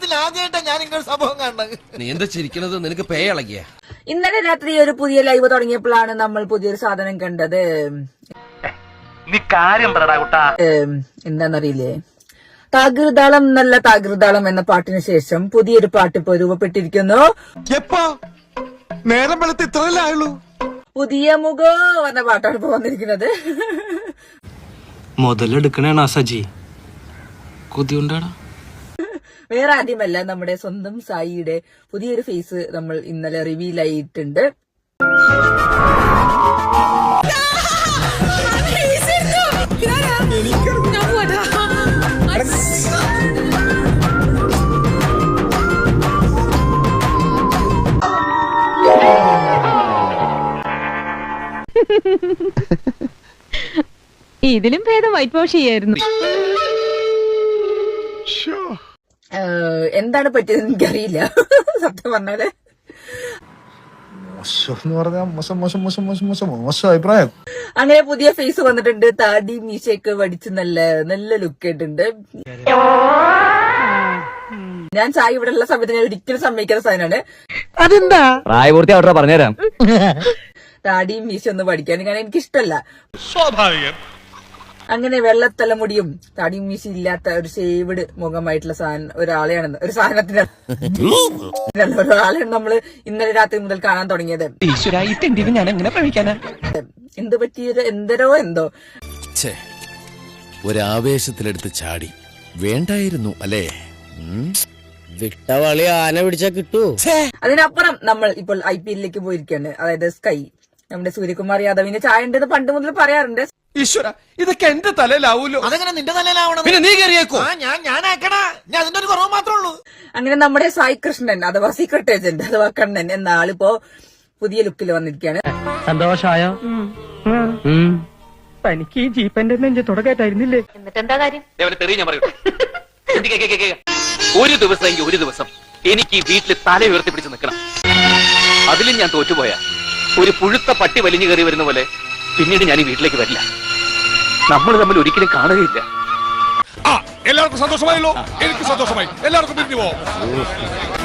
ജീവിതത്തിൽ ആദ്യമായിട്ടാണ് ഞാൻ ഇങ്ങനെ സംഭവം കാണുന്നത്. നീ എന്താ ചിരിക്കണത്? നിനക്ക് പേ ഇളകിയ? ഇന്നലെ രാത്രി ഒരു പുതിയ ലൈവ് തുടങ്ങിയപ്പോഴാണ് നമ്മൾ പുതിയൊരു സാധനം കണ്ടത്. നീ കാര്യം പറടാ കുട്ടാ. എന്താന്നറിയില്ലേ, താകൃതാളം നല്ല താകൃതാളം എന്ന പാട്ടിന് ശേഷം പുതിയൊരു പാട്ട് ഇപ്പൊ രൂപപ്പെട്ടിരിക്കുന്നു. എപ്പോ നേരം വെളുത്ത് ഇത്രയല്ലേ ആയുള്ളൂ. പുതിയ മുഖോ എന്ന പാട്ടാണ് ഇപ്പൊ വന്നിരിക്കുന്നത്. മുതലെടുക്കണേണ സജി കൊതിയുണ്ടാടാ. വേറെ ആദ്യമല്ല, നമ്മുടെ സ്വന്തം സായിയുടെ പുതിയൊരു ഫേസ് നമ്മൾ ഇന്നലെ റിവീൽ ആയിട്ടുണ്ട്. ഇതിലും ഭേദം വൈറ്റ് വാഷ് ചെയ്യായിരുന്നു. എന്താണ് പറ്റിയത് എനിക്കറിയില്ല സത്യം പറഞ്ഞാല്. മോശം അഭിപ്രായം. അങ്ങനെ പുതിയ ഫേസ് വന്നിട്ടുണ്ട്. താടി മീശയൊക്കെ വടിച്ച് നല്ല നല്ല ലുക്ക് ആയിട്ടുണ്ട്. ഞാൻ ചായ ഇവിടെ ഉള്ള സമയത്ത് ഞാൻ ഒരിക്കലും സമ്മതിക്കാത്ത സാധനമാണ്. അതെന്താ പ്രായപൂർത്തി അവിടെ പറഞ്ഞുതരാം. താടിയും മീശ ഒന്ന് പഠിക്കാൻ കാരണം എനിക്കിഷ്ടല്ല. സ്വാഭാവികം. അങ്ങനെ വെള്ളത്തലമുടിയും താടിയും മീശ ഇല്ലാത്ത ഒരു ഷേവ്ഡ് മുഖമായിട്ടുള്ള ഒരാളെയാണ്, ഒരു സാധനത്തിനാണ് ഒരാളെയാണ് നമ്മള് ഇന്നലെ രാത്രി മുതൽ കാണാൻ തുടങ്ങിയത്. ഞാൻ എങ്ങനെ പ്രവഹിക്കാനാ? എന്ത് പറ്റിയത് എന്തോ ഒരാവേശത്തിലെടുത്ത് ചാടി വേണ്ടായിരുന്നു അല്ലേ? വിട്ടവളി ആന പിടിച്ചാ കിട്ടൂ. അതിനപ്പുറം നമ്മൾ ഇപ്പോൾ IPL പോയിരിക്കുകയാണ്. അതായത് സ്കൈ, നമ്മുടെ സൂര്യകുമാർ യാദവിന്റെ ചായ ഉണ്ടെന്ന് പണ്ട് മുതൽ പറയാറുണ്ട്. ഈശ്വര, ഇതൊക്കെ എന്റെ തലയിലാവൂലോ. അതെങ്ങനെ നിന്റെ തലയിലാവണം? പിന്നെ നീ കയറിയേക്കോ? ഞാനാക്കണ ഞാൻ അതിന്റെ ഒരു കുറവ് മാത്രമേ ഉള്ളൂ. അങ്ങനെ നമ്മുടെ സായി കൃഷ്ണൻ അഥവാ സീക്രട്ട് ഏജന്റ് അഥവാ കണ്ണൻ എന്ന ആളിപ്പോ പുതിയ ലുക്കിൽ വന്നിരിക്കുകയാണ്. സന്തോഷായോ? തനിക്ക് ഈ ജീപ്പന്റെ നെഞ്ച് തുടക്കായിട്ടായിരുന്നില്ലേ? എന്നിട്ടെന്താ കാര്യം? ഒരു ദിവസം എനിക്ക് ഈ വീട്ടിൽ തല ഉയർത്തി പിടിച്ച് നിൽക്കണം. അതിലും ഞാൻ തോറ്റുപോയ ഒരു പുഴുത്ത പട്ടി വലിഞ്ഞു കയറി വരുന്ന പോലെ പിന്നീട് ഞാൻ ഈ വീട്ടിലേക്ക് വരില്ല. നമ്മൾ തമ്മിൽ ഒരിക്കലും കാണുകയില്ല. എല്ലാവർക്കും സന്തോഷമായല്ലോ. എനിക്ക് സന്തോഷമായി. എല്ലാവർക്കും പിരിഞ്ഞു പോവാം.